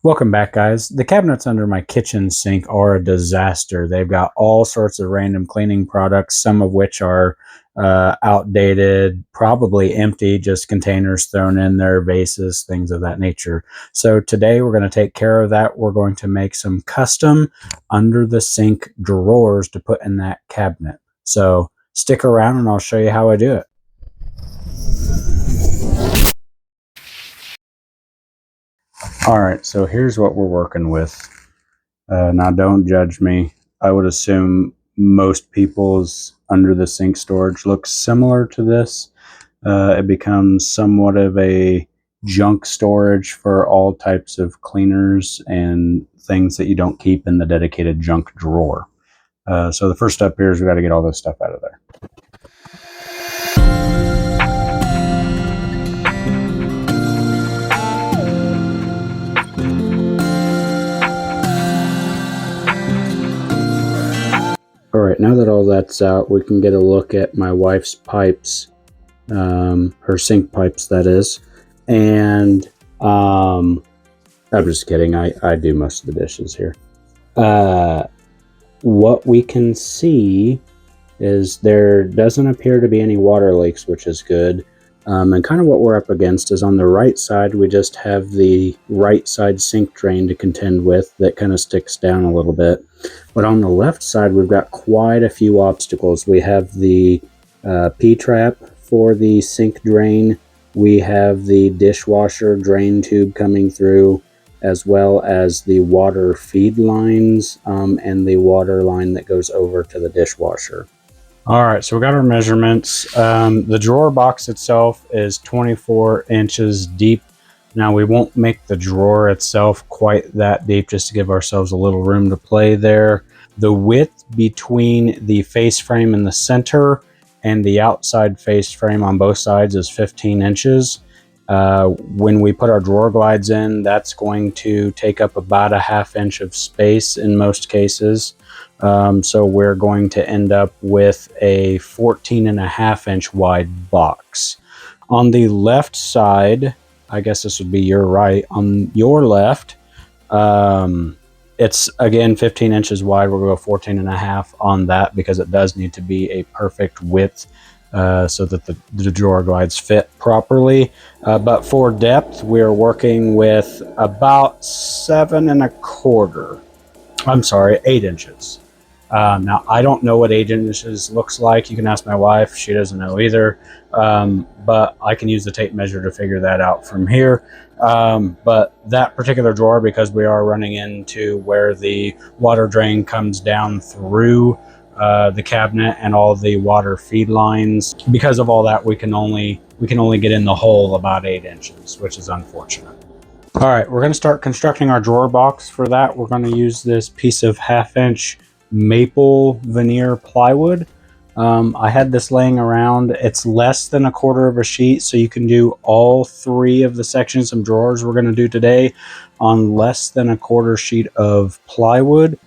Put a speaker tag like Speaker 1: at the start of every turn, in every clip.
Speaker 1: Welcome back, guys. The cabinets under my kitchen sink are a disaster. They've got all sorts of random cleaning products, some of which are outdated, probably empty, just containers thrown in there, vases, things of that nature. So today we're going to take care of that. We're going to make some custom under the sink drawers to put in that cabinet. So stick around and I'll show you how I do it. All right, so here's what we're working with. Now, don't judge me. I would assume most people's under the sink storage looks similar to this. It becomes somewhat of a junk storage for all types of cleaners and things that you don't keep in the dedicated junk drawer. So the first step here is we got to get all this stuff out of there. All right, now that all that's out, we can get a look at my wife's pipes, her sink pipes, that is. And I'm just kidding. I do most of the dishes here. What we can see is there doesn't appear to be any water leaks, which is good. And kind of what we're up against is on the right side, we just have the right side sink drain to contend with that kind of sticks down a little bit. But on the left side, we've got quite a few obstacles. We have the P-trap for the sink drain. We have the dishwasher drain tube coming through, as well as the water feed lines and the water line that goes over to the dishwasher. All right, so we got our measurements. The drawer box itself is 24 inches deep. Now, we won't make the drawer itself quite that deep just to give ourselves a little room to play there. The width between the face frame in the center and the outside face frame on both sides is 15 inches. When we put our drawer glides in, that's going to take up about a ½ inch of space in most cases. So we're going to end up with a 14.5 inch wide box. On the left side, I guess this would be your right. On your left, it's again 15 inches wide. We'll go 14.5 on that because it does need to be a perfect width so that the drawer glides fit properly. But for depth, we're working with about 8 inches. Now, I don't know what 8 inches looks like. You can ask my wife. She doesn't know either. But I can use the tape measure to figure that out from here. But that particular drawer, because we are running into where the water drain comes down through the cabinet and all the water feed lines, because of all that, we can only get in the hole about 8 inches, which is unfortunate. All right, we're going to start constructing our drawer box. For that, we're going to use this piece of 1/2 inch maple veneer plywood. I had this laying around. It's less than 1/4 of a sheet, so you can do all 3 of the sections of drawers we're going to do today on less than 1/4 sheet of plywood.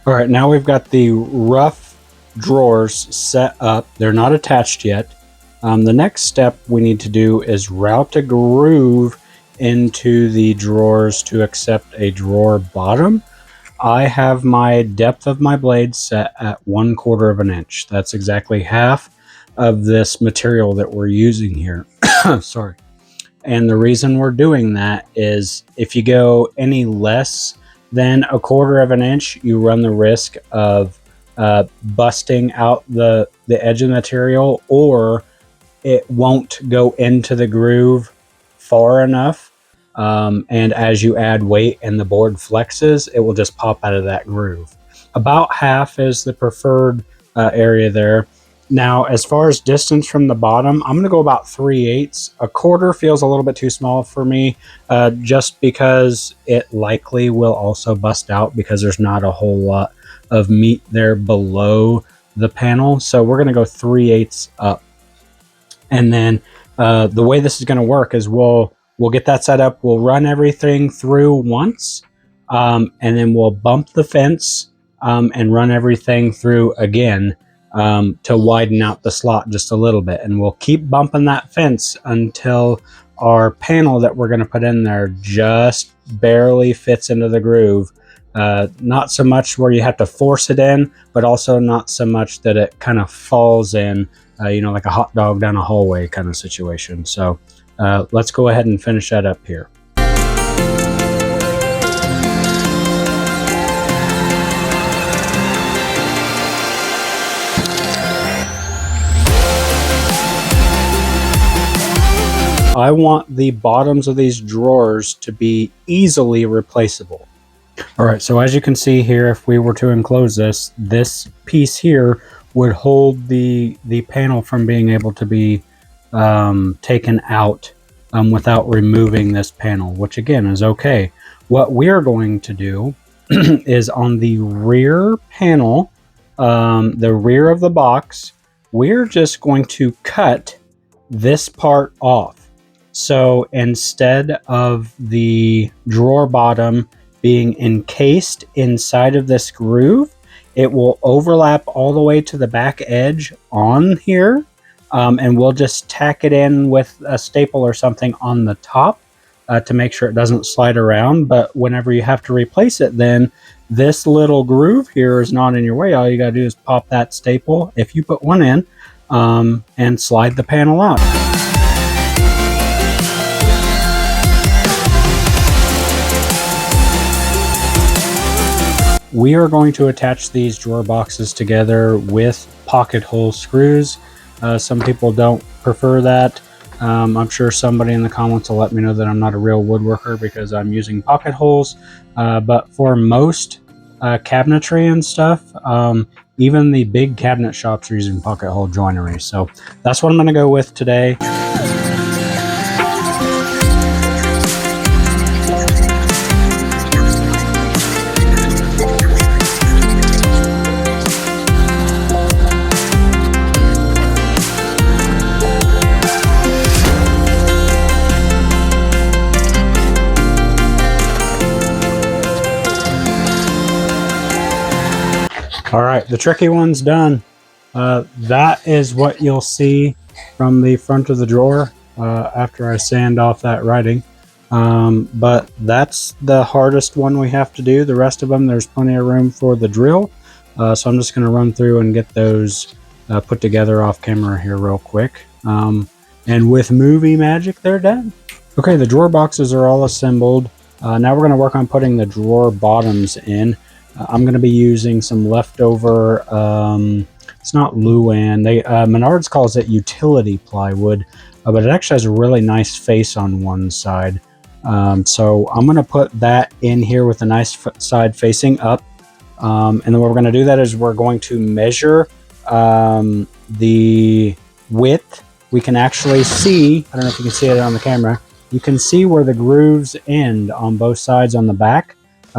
Speaker 1: All right, now we've got the rough drawers set up. They're not attached yet. The next step we need to do is route a groove into the drawers to accept a drawer bottom. I have my depth of my blade set at 1/4 of an inch. That's exactly half of this material that we're using here. Sorry. And the reason we're doing that is if you go any less than 1/4 of an inch, you run the risk of busting out the edge of the material, or it won't go into the groove far enough. And as you add weight and the board flexes, it will just pop out of that groove. About half is the preferred area there. Now, as far as distance from the bottom, I'm going to go about 3/8. 1/4 feels a little bit too small for me, just because it likely will also bust out because there's not a whole lot of meat there below the panel. So we're going to go 3/8 up. And then the way this is going to work is we'll get that set up. We'll run everything through once. and then we'll bump the fence and run everything through again to widen out the slot just a little bit. And we'll keep bumping that fence until our panel that we're going to put in there just barely fits into the groove. Not so much where you have to force it in, but also not so much that it kind of falls in, like a hot dog down a hallway kind of situation. So let's go ahead and finish that up here. I want the bottoms of these drawers to be easily replaceable. All right, so as you can see here, if we were to enclose this piece here would hold the panel from being able to be taken out without removing this panel, which again is okay. What we're going to do is on the rear panel, the rear of the box, we're just going to cut this part off. So instead of the drawer bottom being encased inside of this groove, it will overlap all the way to the back edge on here, and we'll just tack it in with a staple or something on the top to make sure it doesn't slide around. But whenever you have to replace it, then this little groove here is not in your way. All you got to do is pop that staple, if you put one in, and slide the panel out. We are going to attach these drawer boxes together with pocket hole screws. Some people don't prefer that. I'm sure somebody in the comments will let me know that I'm not a real woodworker because I'm using pocket holes. But for most cabinetry and stuff, even the big cabinet shops are using pocket hole joinery. So that's what I'm going to go with today. All right, the tricky one's done. That is what you'll see from the front of the drawer after I sand off that writing. But that's the hardest one we have to do. The rest of them, there's plenty of room for the drill. So I'm just going to run through and get those put together off camera here real quick. And with movie magic, they're done. Okay, the drawer boxes are all assembled. Now we're going to work on putting the drawer bottoms in. I'm going to be using some leftover, it's not Luan, Menards calls it utility plywood, but it actually has a really nice face on one side. So I'm going to put that in here with a nice side facing up. And then what we're going to do that is we're going to measure the width. We can actually see, I don't know if you can see it on the camera, you can see where the grooves end on both sides on the back.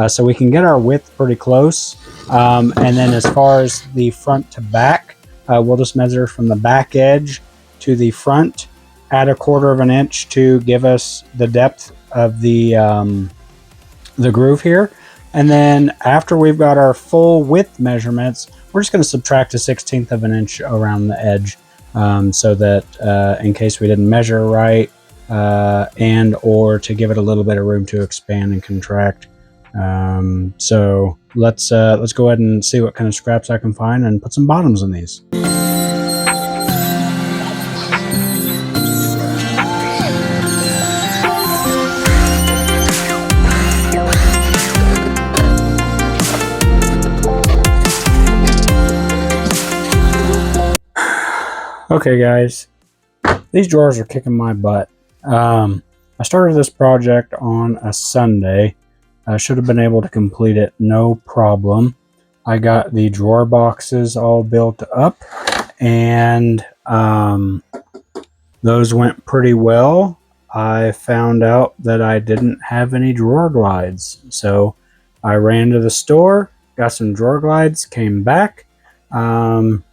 Speaker 1: So we can get our width pretty close. And then as far as the front to back, we'll just measure from the back edge to the front, add 1/4 of an inch to give us the depth of the groove here. And then after we've got our full width measurements, we're just going to subtract 1/16 of an inch around the edge so that in case we didn't measure right and or to give it a little bit of room to expand and contract. So let's go ahead and see what kind of scraps I can find and put some bottoms in these. Okay guys, these drawers are kicking my butt. I started this project on a Sunday. I should have been able to complete it no problem. I got the drawer boxes all built up and those went pretty well. I found out that I didn't have any drawer glides. So I ran to the store, got some drawer glides, came back,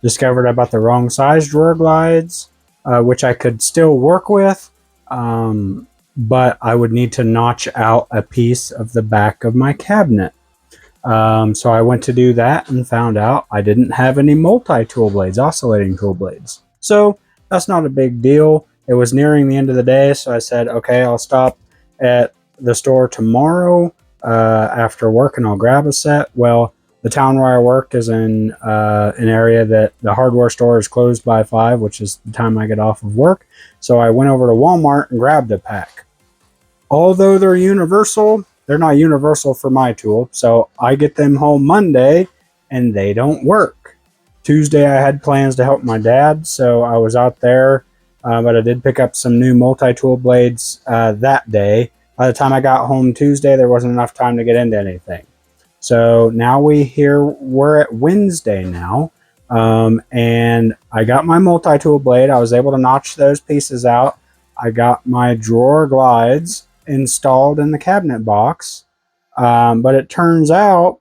Speaker 1: discovered I bought the wrong size drawer glides, which I could still work with. but I would need to notch out a piece of the back of my cabinet. So I went to do that and found out I didn't have any multi-tool blades, oscillating tool blades. So that's not a big deal. It was nearing the end of the day, so I said, okay, I'll stop at the store tomorrow after work and I'll grab a set. Well, the town where I work is in an area that the hardware store is closed by 5, which is the time I get off of work. So I went over to Walmart and grabbed a pack. Although they're universal, they're not universal for my tool. So I get them home Monday and they don't work. Tuesday I had plans to help my dad, so I was out there, but I did pick up some new multi-tool blades that day. By the time I got home Tuesday, there wasn't enough time to get into anything. So now we're at Wednesday now, and I got my multi-tool blade. I was able to notch those pieces out. I got my drawer glides installed in the cabinet box, but it turns out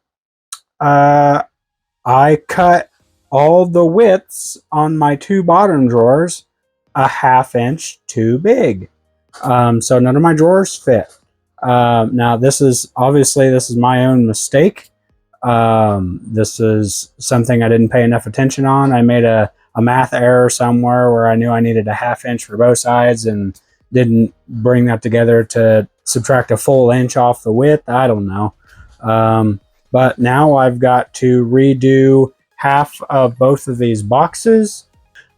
Speaker 1: I cut all the widths on my 2 bottom drawers a 1/2 inch too big. So none of my drawers fit. Now this is my own mistake. This is something I didn't pay enough attention on. I made a math error somewhere where I knew I needed a 1/2 inch for both sides and didn't bring that together to subtract a full inch off the width. I don't know. But now I've got to redo half of both of these boxes.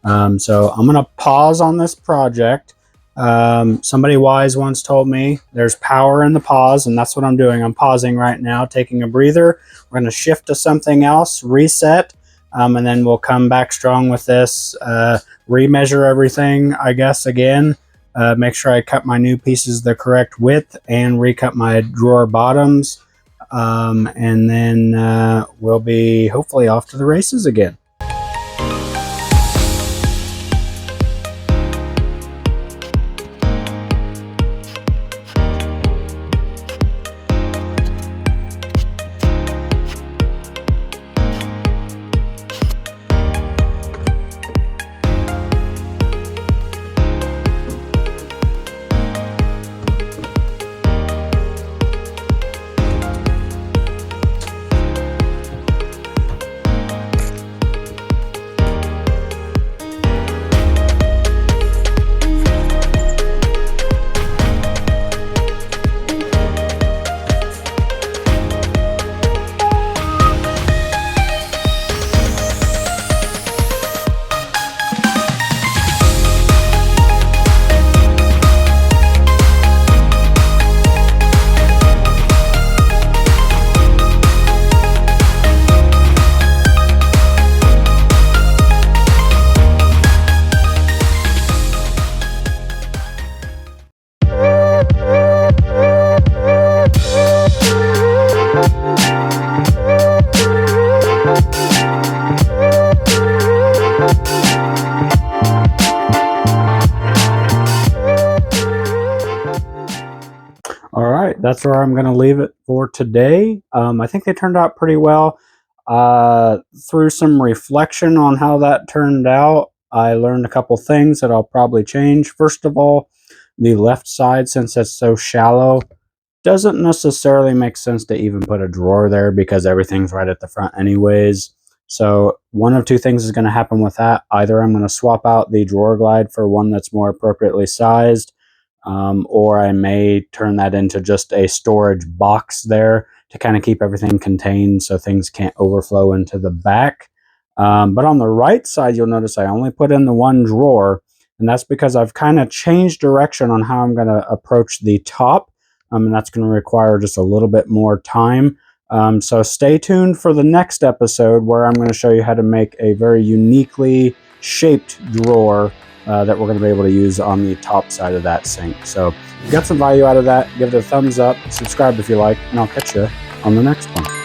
Speaker 1: So I'm going to pause on this project. Somebody wise once told me there's power in the pause, and that's what I'm doing. I'm pausing right now, taking a breather. We're going to shift to something else, reset, and then we'll come back strong with this, remeasure everything, I guess, again. Make sure I cut my new pieces the correct width and recut my drawer bottoms. And then we'll be hopefully off to the races again. All right, that's where I'm going to leave it for today. I think they turned out pretty well. Through some reflection on how that turned out, I learned a couple things that I'll probably change. First of all, the left side, since it's so shallow, doesn't necessarily make sense to even put a drawer there because everything's right at the front anyways. So one of two things is going to happen with that. Either I'm going to swap out the drawer glide for one that's more appropriately sized, or I may turn that into just a storage box there to kind of keep everything contained so things can't overflow into the back. But on the right side, you'll notice I only put in the one drawer, and that's because I've kind of changed direction on how I'm going to approach the top, and that's going to require just a little bit more time. So stay tuned for the next episode where I'm going to show you how to make a very uniquely shaped drawer that we're going to be able to use on the top side of that sink. So if you got some value out of that, give it a thumbs up, subscribe if you like, and I'll catch you on the next one.